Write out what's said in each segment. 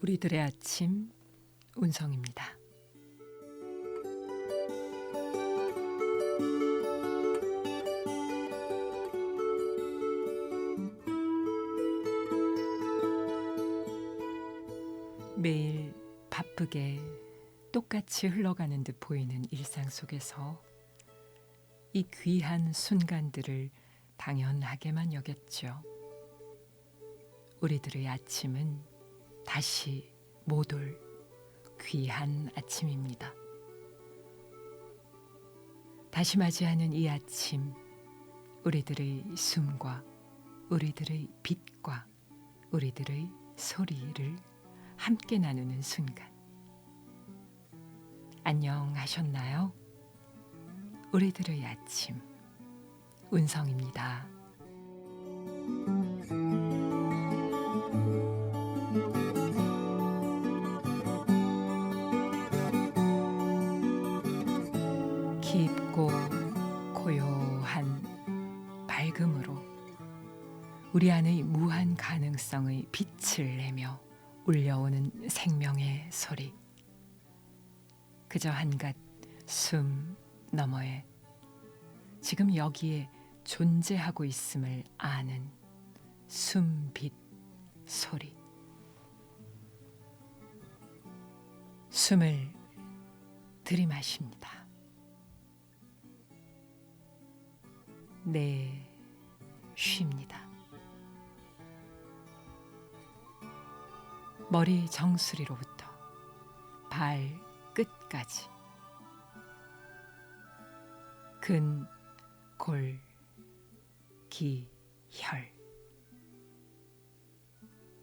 우리들의 아침 운성입니다. 매일 바쁘게 똑같이 흘러가는 듯 보이는 일상 속에서 이 귀한 순간들을 당연하게만 여겼죠. 우리들의 아침은 다시 못 올 귀한 아침입니다. 다시 맞이하는 이 아침, 우리들의 숨과 우리들의 빛과 우리들의 소리를 함께 나누는 순간. 안녕하셨나요? 우리들의 아침, 운성입니다. 깊고 고요한 밝음으로 우리 안의 무한 가능성의 빛을 내며 울려오는 생명의 소리. 그저 한갓 숨 너머에 지금 여기에 존재하고 있음을 아는 숨빛 소리. 숨을 들이마십니다. 쉬입니다. 머리 정수리로부터 발 끝까지 근, 골, 기, 혈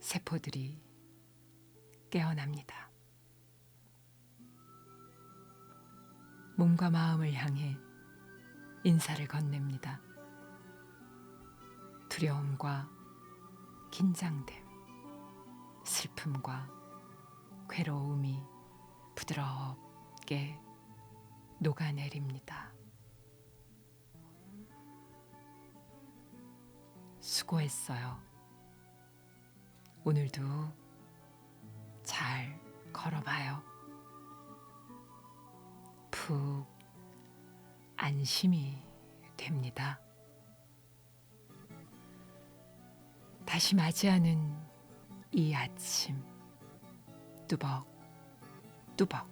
세포들이 깨어납니다. 몸과 마음을 향해 인사를 건넵니다. 두려움과 긴장됨, 슬픔과 괴로움이 부드럽게 녹아내립니다. 수고했어요. 오늘도 잘 걸어봐요. 푹 안심이 됩니다. 다시 맞이하는 이 아침, 뚜벅뚜벅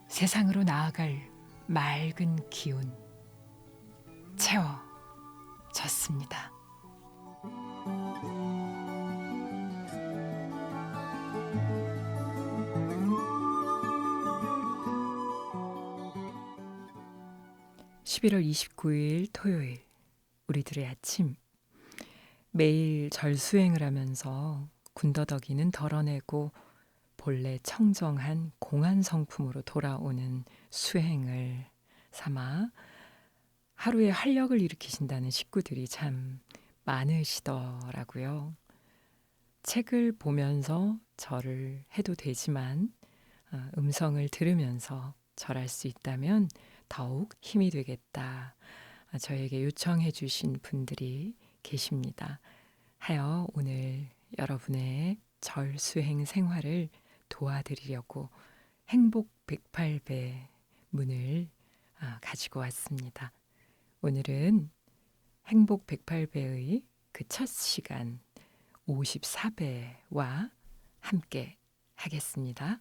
세상으로 나아갈 맑은 기운 채워졌습니다. (11월 29일) 토요일, 우리들의 아침. 매일 절수행을 하면서 군더더기는 덜어내고 본래 청정한 공한 성품으로 돌아오는 수행을 삼아 하루에 활력을 일으키신다는 식구들이 참 많으시더라고요. 책을 보면서 절을 해도 되지만 음성을 들으면서 절할 수 있다면 더욱 힘이 되겠다. 저에게 요청해 주신 분들이 계십니다. 하여 오늘 여러분의 절 수행 생활을 도와드리려고 행복 108배 문을 가지고 왔습니다. 오늘은 행복 108배의 그 첫 시간 54배와 함께 하겠습니다.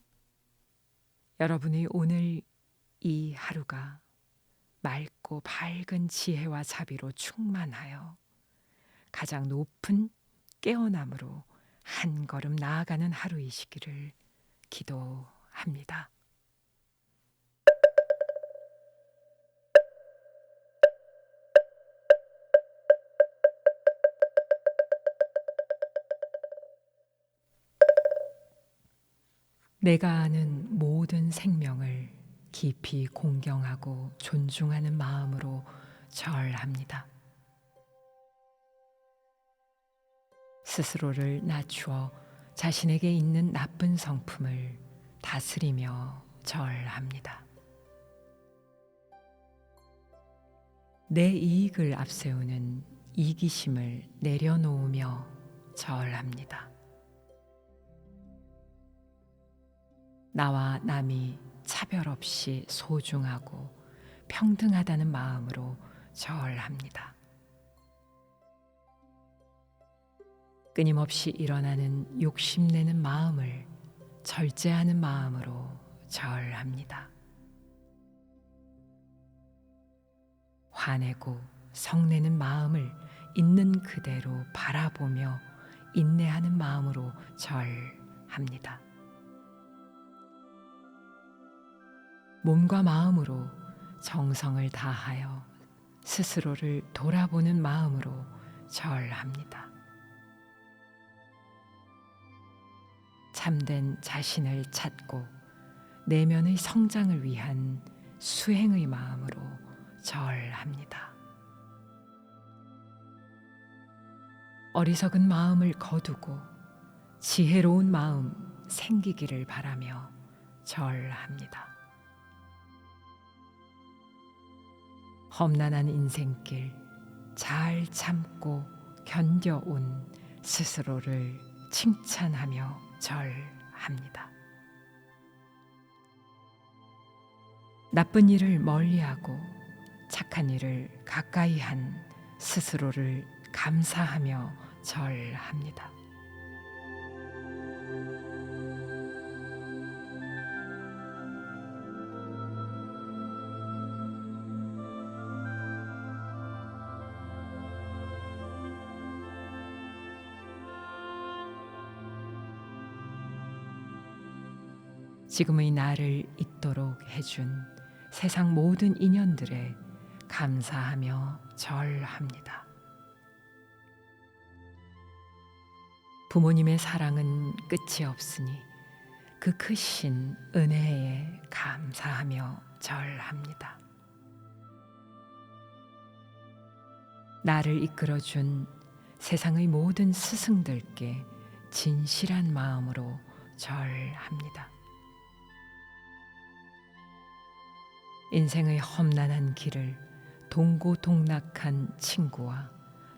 여러분의 오늘 이 하루가 맑고 밝은 지혜와 자비로 충만하여 가장 높은 깨어남으로 한 걸음 나아가는 하루이시기를 기도합니다. 내가 아는 모든 생명을 깊이 공경하고 존중하는 마음으로 절합니다. 스스로를 낮추어 자신에게 있는 나쁜 성품을 다스리며 절합니다. 내 이익을 앞세우는 이기심을 내려놓으며 절합니다. 나와 남이 차별 없이 소중하고 평등하다는 마음으로 절합니다. 끊임없이 일어나는 욕심내는 마음을 절제하는 마음으로 절합니다. 화내고 성내는 마음을 있는 그대로 바라보며 인내하는 마음으로 절합니다. 몸과 마음으로 정성을 다하여 스스로를 돌아보는 마음으로 절합니다. 참된 자신을 찾고 내면의 성장을 위한 수행의 마음으로 절합니다. 어리석은 마음을 거두고 지혜로운 마음 생기기를 바라며 절합니다. 험난한 인생길 잘 참고 견뎌온 스스로를 칭찬하며 절합니다. 나쁜 일을 멀리하고 착한 일을 가까이 한 스스로를 감사하며 절합니다. 지금의 나를 있도록 해준 세상 모든 인연들에 감사하며 절합니다. 부모님의 사랑은 끝이 없으니 그 크신 은혜에 감사하며 절합니다. 나를 이끌어준 세상의 모든 스승들께 진실한 마음으로 절합니다. 인생의 험난한 길을 동고동락한 친구와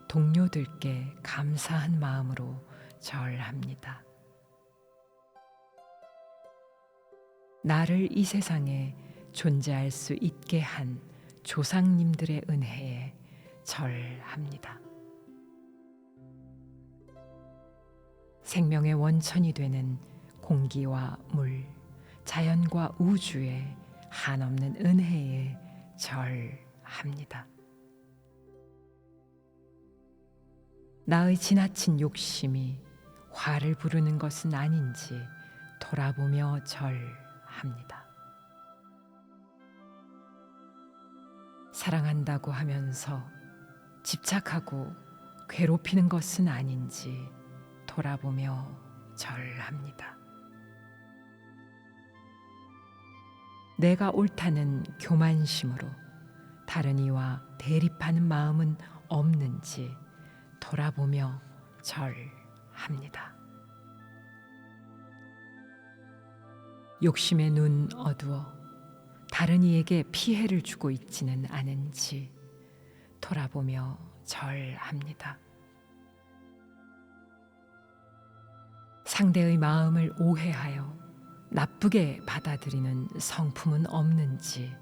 동료들께 감사한 마음으로 절합니다. 나를 이 세상에 존재할 수 있게 한 조상님들의 은혜에 절합니다. 생명의 원천이 되는 공기와 물, 자연과 우주에 한없는 은혜에 절합니다. 나의 지나친 욕심이 화를 부르는 것은 아닌지 돌아보며 절합니다. 사랑한다고 하면서 집착하고 괴롭히는 것은 아닌지 돌아보며 절합니다. 내가 옳다는 교만심으로 다른 이와 대립하는 마음은 없는지 돌아보며 절합니다. 욕심의 눈 어두워 다른 이에게 피해를 주고 있지는 않은지 돌아보며 절합니다. 상대의 마음을 오해하여 나쁘게 받아들이는 성품은 없는지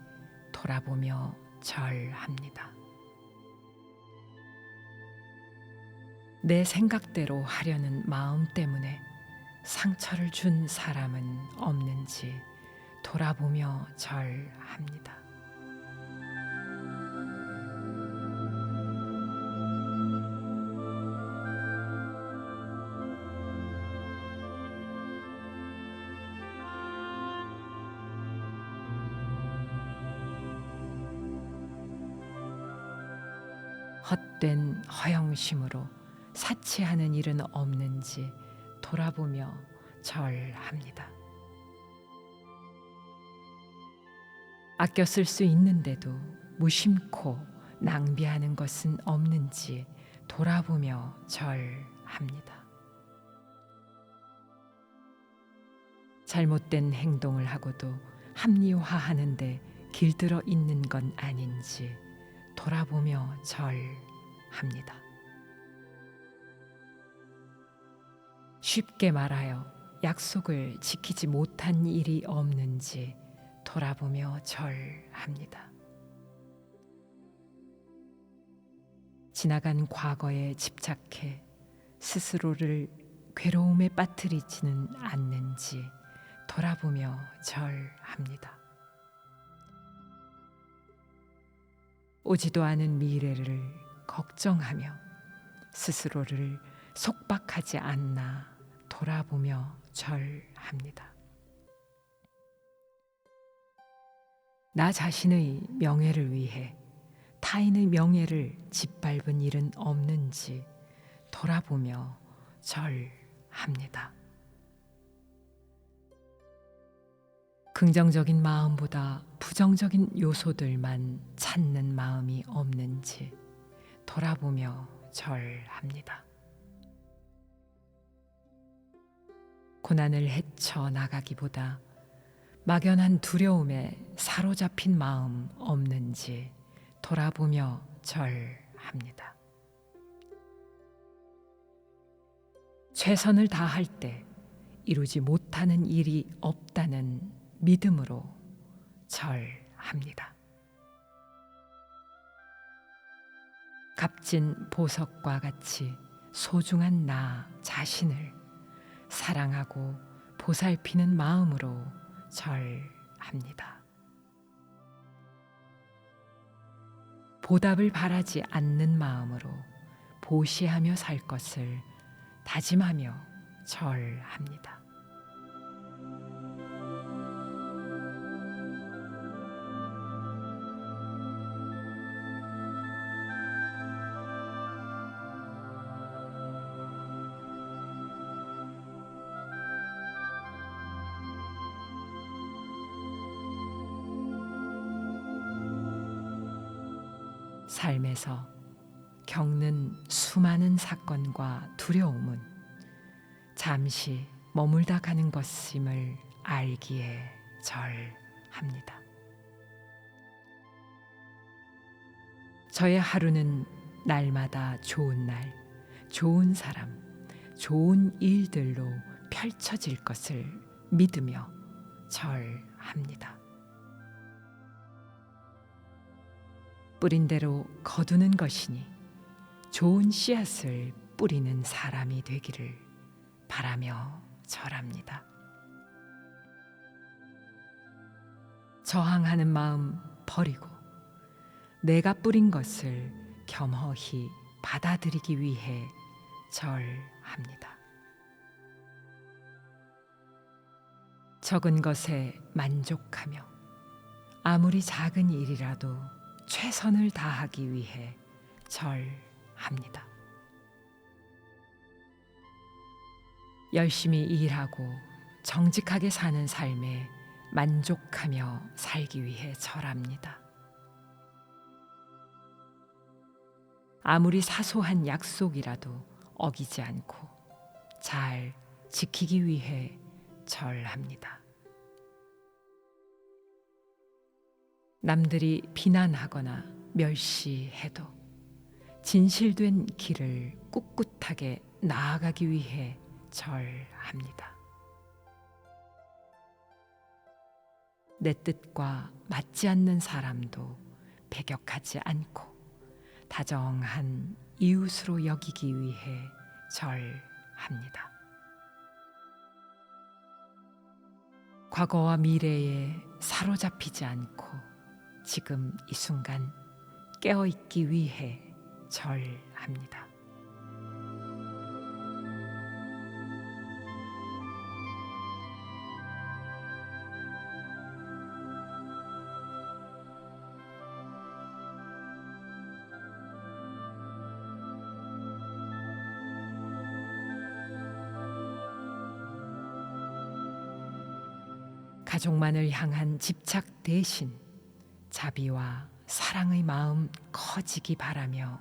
돌아보며 절합니다. 내 생각대로 하려는 마음 때문에 상처를 준 사람은 없는지 돌아보며 절합니다. 헛된 허영심으로 사치하는 일은 없는지 돌아보며 절합니다. 아껴 쓸 수 있는데도 무심코 낭비하는 것은 없는지 돌아보며 절합니다. 잘못된 행동을 하고도 합리화하는데 길들어 있는 건 아닌지 돌아보며 절합니다. 쉽게 말하여 약속을 지키지 못한 일이 없는지 돌아보며 절합니다. 지나간 과거에 집착해 스스로를 괴로움에 빠뜨리지는 않는지 돌아보며 절합니다. 오지도 않은 미래를 걱정하며 스스로를 속박하지 않나 돌아보며 절합니다. 나 자신의 명예를 위해 타인의 명예를 짓밟은 일은 없는지 돌아보며 절합니다. 긍정적인 마음보다 부정적인 요소들만 찾는 마음이 없는지 돌아보며 절합니다. 고난을 헤쳐나가기보다 막연한 두려움에 사로잡힌 마음 없는지 돌아보며 절합니다. 최선을 다할 때 이루지 못하는 일이 없다는 믿음으로 절합니다. 값진 보석과 같이 소중한 나 자신을 사랑하고 보살피는 마음으로 절합니다. 보답을 바라지 않는 마음으로 보시하며 살 것을 다짐하며 절합니다. 삶에서 겪는 수많은 사건과 두려움은 잠시 머물다 가는 것임을 알기에 절합니다. 저의 하루는 날마다 좋은 날, 좋은 사람, 좋은 일들로 펼쳐질 것을 믿으며 절합니다. 뿌린 대로 거두는 것이니 좋은 씨앗을 뿌리는 사람이 되기를 바라며 절합니다. 저항하는 마음 버리고 내가 뿌린 것을 겸허히 받아들이기 위해 절합니다. 적은 것에 만족하며 아무리 작은 일이라도 최선을 다하기 위해 절합니다. 열심히 일하고 정직하게 사는 삶에 만족하며 살기 위해 절합니다. 아무리 사소한 약속이라도 어기지 않고 잘 지키기 위해 절합니다. 남들이 비난하거나 멸시해도 진실된 길을 꿋꿋하게 나아가기 위해 절합니다. 내 뜻과 맞지 않는 사람도 배격하지 않고 다정한 이웃으로 여기기 위해 절합니다. 과거와 미래에 사로잡히지 않고 지금 이 순간 깨어있기 위해 절합니다. 가족만을 향한 집착 대신 자비와 사랑의 마음 커지기 바라며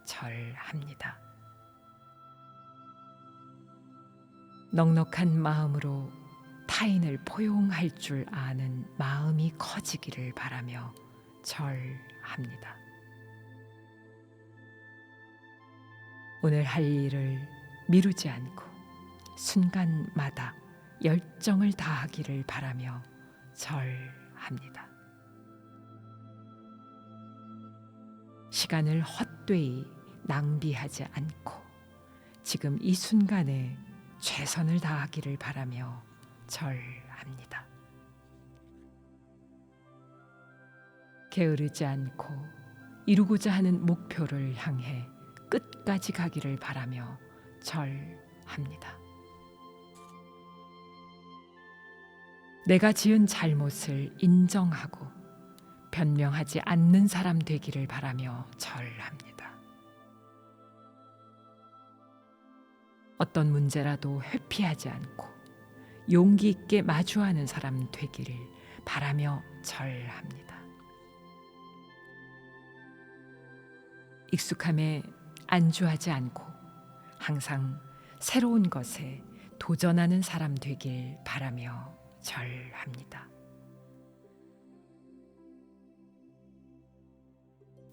절합니다. 넉넉한 마음으로 타인을 포용할 줄 아는 마음이 커지기를 바라며 절합니다. 오늘 할 일을 미루지 않고 순간마다 열정을 다하기를 바라며 절합니다. 시간을 헛되이 낭비하지 않고 지금 이 순간에 최선을 다하기를 바라며 절합니다. 게으르지 않고 이루고자 하는 목표를 향해 끝까지 가기를 바라며 절합니다. 내가 지은 잘못을 인정하고 변명하지 않는 사람 되기를 바라며 절합니다. 어떤 문제라도 회피하지 않고 용기 있게 마주하는 사람 되기를 바라며 절합니다. 익숙함에 안주하지 않고 항상 새로운 것에 도전하는 사람 되길 바라며 절합니다.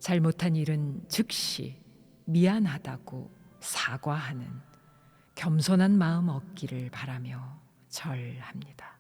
잘못한 일은 즉시 미안하다고 사과하는 겸손한 마음 얻기를 바라며 절합니다.